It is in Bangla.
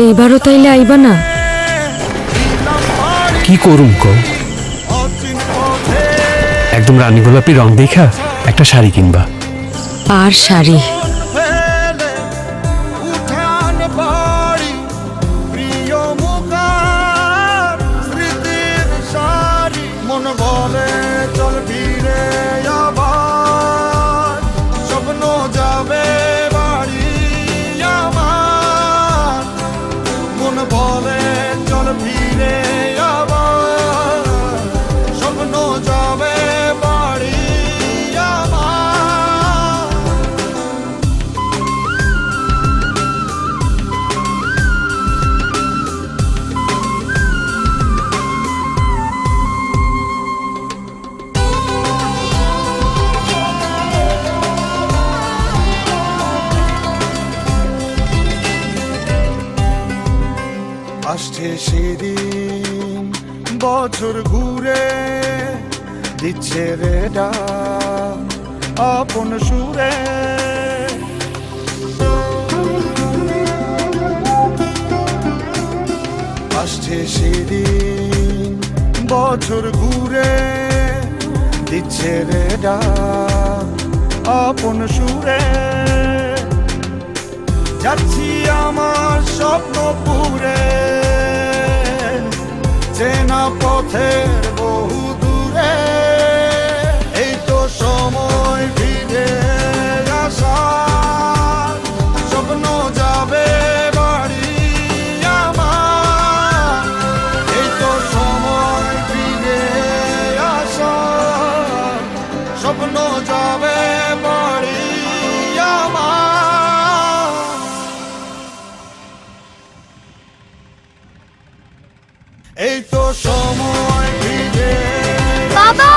এইবারও তাইলে আইবা না? কি করুম কও? একদম রানী গোলাপি রং দেখা একটা শাড়ি কিনবা। আর শাড়ি মন বলে চল ফিরে আবার, স্বপ্ন যাবে বাড়ি আমার। মন বলে চল ফিরে আবার, স্বপ্ন যাবে বাড়ি আমার। আসছে সেদিন বছর ঘুরে, দিচ্ছে রে ডাক আপন সুরে। আসছে সেদিন বছর ঘুরে, দিচ্ছে রে ডাক আপন সুরে। যাচ্ছি আমার স্বপ্ন পুরে, চেনা পথের বহু দূরে। এই তো সময় ফিরে আসার, স্বপ্ন যাবে বাড়ি আমার। এই তো সময় ফিরে আসার, স্বপ্ন যাবে বাড়ি আমার। এই তো সময় ফিরে বাবা